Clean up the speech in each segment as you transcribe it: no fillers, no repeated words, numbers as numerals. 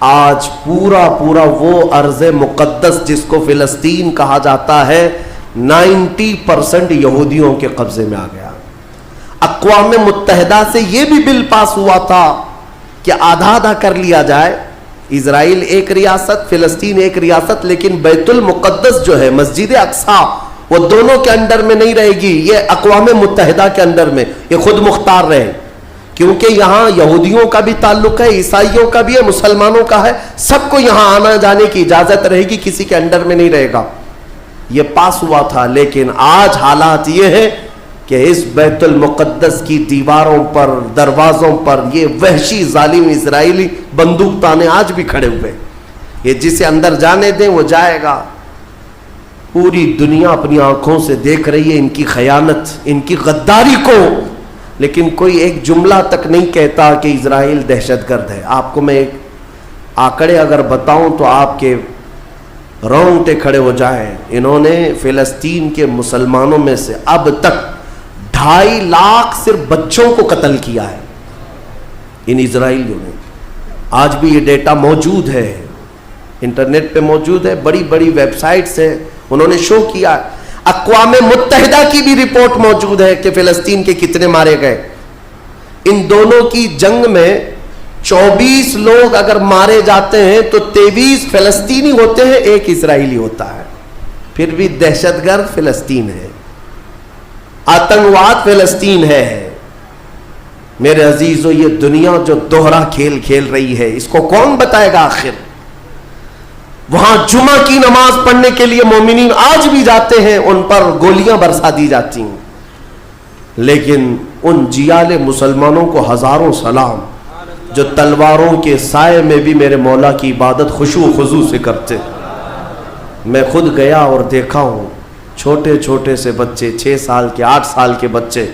آج پورا پورا وہ ارض مقدس جس کو فلسطین کہا جاتا ہے 90% یہودیوں کے قبضے میں آ گیا. اقوام متحدہ سے یہ بھی بل پاس ہوا تھا کہ آدھا آدھا کر لیا جائے، اسرائیل ایک ریاست، فلسطین ایک ریاست، لیکن بیت المقدس جو ہے مسجد اقصی وہ دونوں کے انڈر میں نہیں رہے گی، یہ اقوام متحدہ کے انڈر میں، یہ خود مختار رہے، کیونکہ یہاں یہودیوں کا بھی تعلق ہے، عیسائیوں کا بھی ہے، مسلمانوں کا ہے، سب کو یہاں آنا جانے کی اجازت رہے گی، کسی کے انڈر میں نہیں رہے گا. یہ پاس ہوا تھا. لیکن آج حالات یہ ہے کہ اس بیت المقدس کی دیواروں پر، دروازوں پر یہ وحشی ظالم اسرائیلی بندوق تانے آج بھی کھڑے ہوئے. یہ جسے اندر جانے دیں وہ جائے گا. پوری دنیا اپنی آنکھوں سے دیکھ رہی ہے ان کی خیانت، ان کی غداری کو، لیکن کوئی ایک جملہ تک نہیں کہتا کہ اسرائیل دہشت گرد ہے. آپ کو میں ایک آنکڑے اگر بتاؤں تو آپ کے رونگٹے کھڑے ہو جائیں. انہوں نے فلسطین کے مسلمانوں میں سے اب تک 2.5 لاکھ صرف بچوں کو قتل کیا ہے ان اسرائیلیوں نے. آج بھی یہ ڈیٹا موجود ہے، انٹرنیٹ پہ موجود ہے، بڑی بڑی ویب سائٹس ہیں، انہوں نے شو کیا. اقوام متحدہ کی بھی رپورٹ موجود ہے کہ فلسطین کے کتنے مارے گئے. ان دونوں کی جنگ میں 24 لوگ اگر مارے جاتے ہیں تو 23 فلسطینی ہوتے ہیں، ایک اسرائیلی ہوتا ہے. پھر بھی دہشت گرد فلسطین ہے، آتنکواد فلسطین ہے. میرے عزیزو، یہ دنیا جو دوہرا کھیل کھیل رہی ہے اس کو کون بتائے گا آخر؟ وہاں جمعہ کی نماز پڑھنے کے لیے مومنین آج بھی جاتے ہیں، ان پر گولیاں برسا دی جاتی ہیں، لیکن ان جیال مسلمانوں کو ہزاروں سلام جو تلواروں کے سائے میں بھی میرے مولا کی عبادت خشوع و خضوع سے کرتے. میں خود گیا اور دیکھا ہوں، چھوٹے چھوٹے سے بچے، 6 سال کے 8 سال کے بچے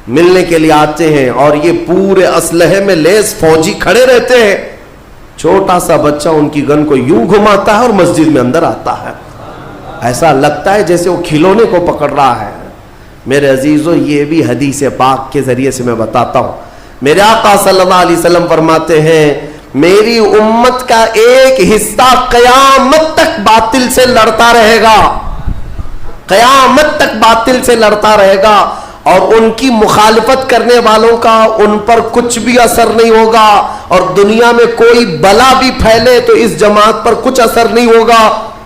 ملنے کے لیے آتے ہیں اور یہ پورے اسلحے میں لیس فوجی کھڑے رہتے ہیں. چھوٹا سا بچہ ان کی گن کو یوں گھماتا ہے اور مسجد میں اندر آتا ہے، ایسا لگتا ہے جیسے وہ کھلونے کو پکڑ رہا ہے. میرے عزیزو، یہ بھی حدیث پاک کے ذریعے سے میں بتاتا ہوں. میرے آقا صلی اللہ علیہ وسلم فرماتے ہیں میری امت کا ایک حصہ قیامت تک باطل سے لڑتا رہے گا، قیامت تک باطل سے لڑتا رہے گا، اور ان کی مخالفت کرنے والوں کا ان پر کچھ بھی اثر نہیں ہوگا، اور دنیا میں کوئی بلا بھی پھیلے تو اس جماعت پر کچھ اثر نہیں ہوگا.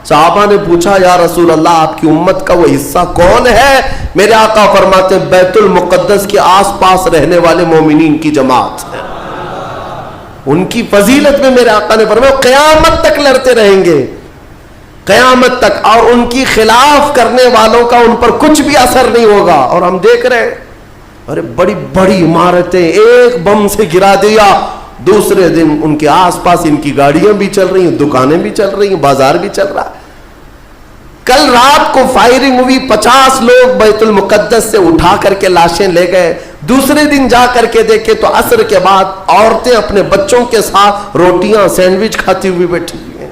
صحابہ نے پوچھا یا رسول اللہ آپ کی امت کا وہ حصہ کون ہے؟ میرے آقا فرماتے ہیں بیت المقدس کے آس پاس رہنے والے مومنین کی جماعت ہے. ان کی فضیلت میں میرے آقا نے فرمایا قیامت تک لڑتے رہیں گے، قیامت تک، اور ان کی خلاف کرنے والوں کا ان پر کچھ بھی اثر نہیں ہوگا. اور ہم دیکھ رہے ہیں ارے بڑی بڑی عمارتیں ایک بم سے گرا دیا، دوسرے دن ان کے آس پاس ان کی گاڑیاں بھی چل رہی ہیں، دکانیں بھی چل رہی ہیں، بازار بھی چل رہا ہے. کل رات کو فائرنگ ہوئی، 50 لوگ بیت المقدس سے اٹھا کر کے لاشیں لے گئے. دوسرے دن جا کر کے دیکھے تو عصر کے بعد عورتیں اپنے بچوں کے ساتھ روٹیاں سینڈوچ کھاتی ہوئی بیٹھی ہوئی ہیں.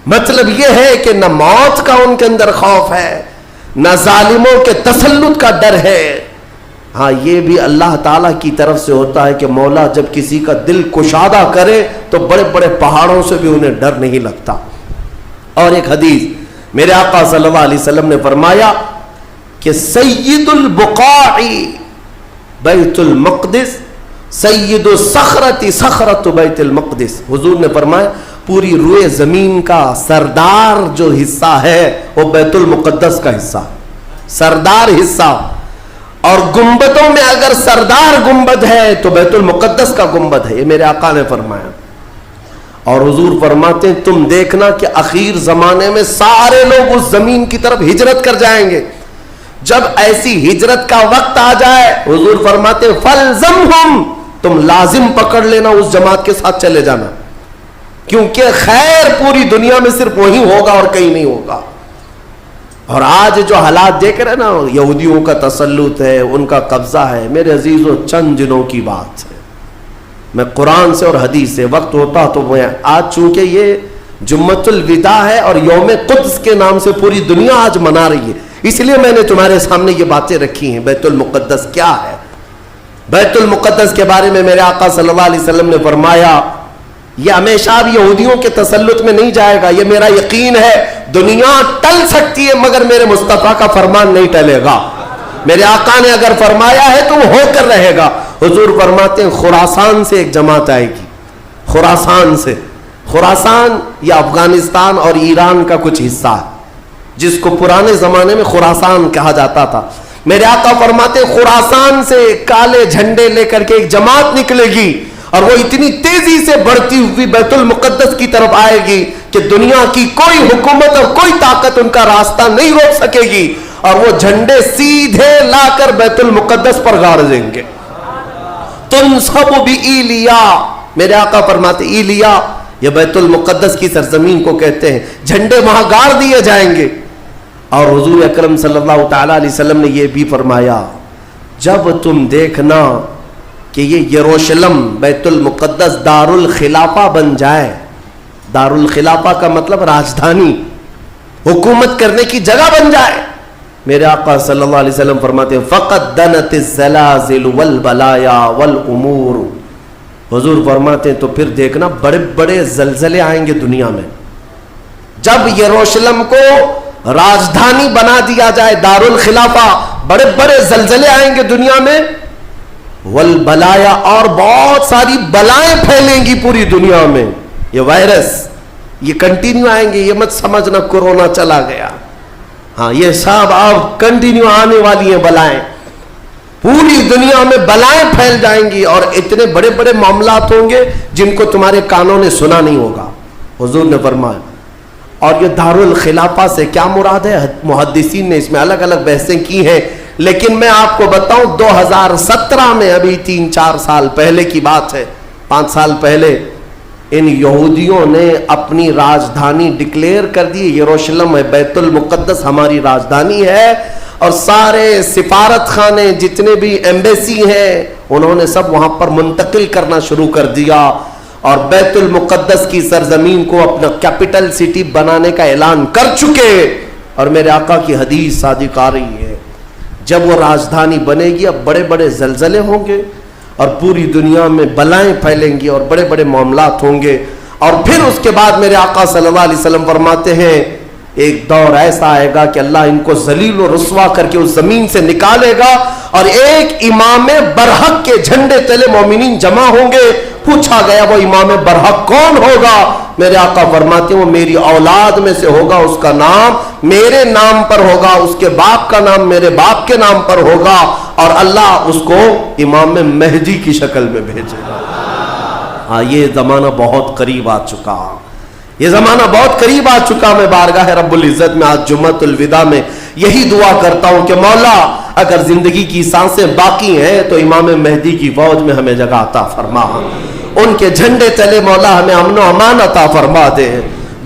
مطلب یہ ہے کہ نہ موت کا ان کے اندر خوف ہے، نہ ظالموں کے تسلط کا ڈر ہے. ہاں یہ بھی اللہ تعالیٰ کی طرف سے ہوتا ہے کہ مولا جب کسی کا دل کشادہ کرے تو بڑے بڑے پہاڑوں سے بھی انہیں ڈر نہیں لگتا. اور ایک حدیث میرے آقا صلی اللہ علیہ وسلم نے فرمایا کہ سید البقاع بیت المقدس، سید الصخرۃ صخرۃ بیت المقدس. حضور نے فرمایا پوری روئے زمین کا سردار جو حصہ ہے وہ بیت المقدس کا حصہ، سردار حصہ. اور گنبدوں میں اگر سردار گنبد ہے تو بیت المقدس کا گنبد ہے، یہ میرے آقا نے فرمایا. اور حضور فرماتے ہیں تم دیکھنا کہ اخیر زمانے میں سارے لوگ اس زمین کی طرف ہجرت کر جائیں گے. جب ایسی ہجرت کا وقت آ جائے حضور فرماتے ہیں فَلْزَمْهُمْ، تم لازم پکڑ لینا، اس جماعت کے ساتھ چلے جانا، کیونکہ خیر پوری دنیا میں صرف وہی ہوگا اور کہیں نہیں ہوگا. اور آج جو حالات دیکھ رہے ہیں نا، یہودیوں کا تسلط ہے، ان کا قبضہ ہے. میرے عزیزو چند دنوں کی بات ہے، میں قرآن سے اور حدیث سے وقت ہوتا تو میں آج چونکہ یہ جمعۃ الوداع ہے اور یوم قدس کے نام سے پوری دنیا آج منا رہی ہے، اس لیے میں نے تمہارے سامنے یہ باتیں رکھی ہیں. بیت المقدس کیا ہے؟ بیت المقدس کے بارے میں میرے آقا صلی اللہ علیہ وسلم نے فرمایا یہ ہمیشہ اب یہودیوں کے تسلط میں نہیں جائے گا. یہ میرا یقین ہے. دنیا ٹل سکتی ہے مگر میرے مصطفیٰ کا فرمان نہیں ٹلے گا. میرے آقا نے اگر فرمایا ہے تو وہ ہو کر رہے گا. حضور فرماتے ہیں خراسان سے ایک جماعت آئے گی. خراسان سے. خراسان یہ افغانستان اور ایران کا کچھ حصہ ہے جس کو پرانے زمانے میں خراسان کہا جاتا تھا. میرے آقا فرماتے ہیں خراسان سے کالے جھنڈے لے کر کے ایک جماعت نکلے گی اور وہ اتنی تیزی سے بڑھتی ہوئی بیت المقدس کی طرف آئے گی کہ دنیا کی کوئی حکومت اور کوئی طاقت ان کا راستہ نہیں روک سکے گی, اور وہ جھنڈے سیدھے لا کر بیت المقدس پر گاڑ دیں گے. تنصب بإیلیا, میرے آقا فرماتے ایلیا یہ بیت المقدس کی سرزمین کو کہتے ہیں. جھنڈے وہاں گاڑ دیے جائیں گے. اور حضور اکرم صلی اللہ تعالی علیہ وسلم نے یہ بھی فرمایا جب تم دیکھنا کہ یہ یروشلم بیت المقدس دار الخلافہ بن جائے. دار الخلافہ کا مطلب راجدھانی, حکومت کرنے کی جگہ بن جائے. میرے آقا صلی اللہ علیہ وسلم فرماتے ہیں فقط دنت الزلازل والبلایا والامور. حضور فرماتے ہیں تو پھر دیکھنا بڑے بڑے زلزلے آئیں گے دنیا میں. جب یروشلم کو راجدھانی بنا دیا جائے دار الخلافہ, بڑے بڑے زلزلے آئیں گے دنیا میں. والبلایا, اور بہت ساری بلائیں پھیلیں گی پوری دنیا میں. یہ وائرس یہ کنٹینیو آئیں گے, یہ مت سمجھنا کورونا چلا گیا. ہاں یہ سب اب کنٹینیو آنے والی ہیں بلائیں. پوری دنیا میں بلائیں پھیل جائیں گی اور اتنے بڑے بڑے معاملات ہوں گے جن کو تمہارے کانوں نے سنا نہیں ہوگا. حضور نے فرمایا. اور یہ دار الخلافہ سے کیا مراد ہے؟ محدثین نے اس میں الگ الگ بحثیں کی ہیں, لیکن میں آپ کو بتاؤں 2017 میں, ابھی 3-4 سال پہلے کی بات ہے, 5 سال پہلے, ان یہودیوں نے اپنی راجدھانی ڈکلیئر کر دی. یروشلم ہے, بیت المقدس ہماری راجدھانی ہے, اور سارے سفارت خانے جتنے بھی ایمبیسی ہیں انہوں نے سب وہاں پر منتقل کرنا شروع کر دیا, اور بیت المقدس کی سرزمین کو اپنا کیپٹل سٹی بنانے کا اعلان کر چکے. اور میرے آقا کی حدیث صادق آ رہی ہے, جب وہ راجدھانی بنے گی اب بڑے بڑے زلزلے ہوں گے اور پوری دنیا میں بلائیں پھیلیں گی اور بڑے بڑے معاملات ہوں گے. اور پھر اس کے بعد میرے آقا صلی اللہ علیہ وسلم فرماتے ہیں ایک دور ایسا آئے گا کہ اللہ ان کو ذلیل و رسوا کر کے اس زمین سے نکالے گا, اور ایک امام برحق کے جھنڈے تلے مومنین جمع ہوں گے. پوچھا گیا وہ امام برحق کون ہوگا؟ میرے آقا فرماتے ہیں وہ میری اولاد میں سے ہوگا, اس کا نام میرے نام پر ہوگا, اس کے باپ کا نام میرے باپ کے نام پر ہوگا, اور اللہ اس کو امام مہدی کی شکل میں بھیجے گا. ہاں یہ زمانہ بہت قریب آ چکا, یہ زمانہ بہت قریب آ چکا. میں بارگاہ رب العزت میں آج جمعۃ الوداع میں یہی دعا کرتا ہوں کہ مولا اگر زندگی کی سانسیں باقی ہیں تو امام مہدی کی فوج میں ہمیں جگہ عطا فرما, ان کے جھنڈے تلے مولا ہمیں امن و امان عطا فرما دے.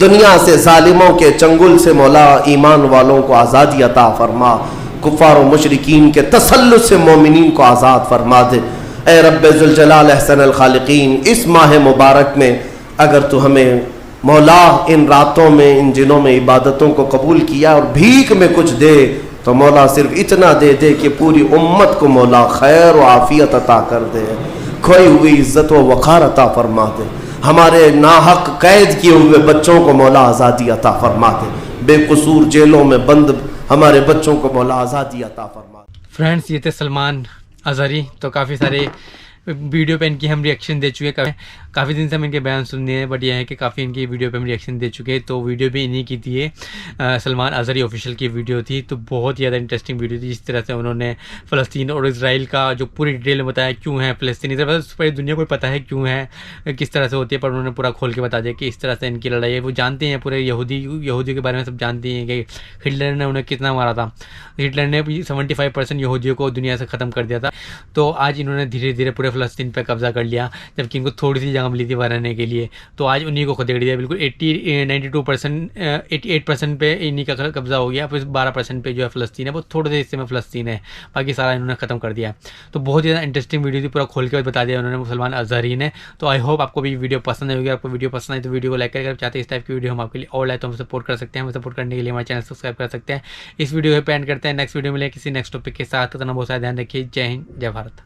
دنیا سے ظالموں کے چنگل سے مولا ایمان والوں کو آزادی عطا فرما, کفار و مشرکین کے تسلط سے مومنین کو آزاد فرما دے. اے رب ذوالجلال احسن الخالقین, اس ماہ مبارک میں اگر تو ہمیں مولا ان راتوں میں ان دنوں میں عبادتوں کو قبول کیا اور بھیک میں کچھ دے تو مولا صرف اتنا دے دے کہ پوری امت کو مولا خیر و عافیت عطا کر دے, کھوئی ہوئی عزت و وقار عطا فرما دے. ہمارے ناحق قید کیے ہوئے بچوں کو مولا آزادی عطا فرما دے, بے قصور جیلوں میں بند ہمارے بچوں کو مولا آزادی عطا فرما دے. فرینڈس یہ تھے سلمان اظہری. تو کافی سارے ویڈیو پہ ان کی ہم ریئیکشن دے چکے, کافی دن سے ہم ان کے بیان سننے ہیں, بٹ یہ ہے کہ کافی ان کی ویڈیو پہ ہم ریئیکشن دے چکے. تو ویڈیو بھی انہی کی تھی, سلمان اظہری آفیشیل کی ویڈیو تھی. تو بہت زیادہ انٹرسٹنگ ویڈیو تھی, جس طرح سے انہوں نے فلسطین اور اسرائیل کا جو پوری ڈیٹیل میں بتایا کیوں ہے فلسطین. پوری دنیا کو پتہ ہے کیوں ہے, کس طرح سے ہوتی ہے, پر انہوں نے پورا کھول کے بتا دیا کہ اس طرح سے ان کی لڑائی ہے. وہ جانتے ہیں پورے یہودیوں کے بارے میں سب جانتے ہیں کہ ہٹلر نے انہیں کتنا مارا تھا. ہٹلر نے 75% یہودیوں کو دنیا سے ختم کر دیا تھا. تو آج انہوں نے دھیرے دھیرے پورے فلسطین پہ قبضہ کر لیا, جبکہ ان کو تھوڑی سی جگہ ملی تھی بنانے کے لیے. تو آج انہی کو خدیڑ دیا, بالکل 88% پہ انہی کا قبضہ ہو گیا. پھر 12% پہ جو ہے فلسطین ہے, وہ تھوڑے سے حصے میں فلسطین ہے, باقی سارا انہوں نے ختم کر دیا. تو بہت زیادہ انٹرسٹنگ ویڈیو تھی, پورا کھول کے بتا دیا انہوں نے سلمان اظہری نے. تو آئی ہوپ آپ کو بھی ویڈیو پسند آئی ہوگی. آپ کو ویڈیو پسند آئی تو ویڈیو کو لائک کر, اگر چاہتے ہیں اس ٹائپ کی ویڈیو ہم آپ کے لیے اور لائے تو ہم سپورٹ کر سکتے ہیں. ہمیں سپورٹ کرنے کے لیے ہمارے چینل سبسکرائب کر سکتے ہیں. اس ویڈیو کو پینڈ کرتے ہیں, نیکسٹ ویڈیو میں لے کسی نیکسٹ ٹاپک کے ساتھ. اتنا بہت سارا دھیان رکھیے. جے ہند, جے بھارت.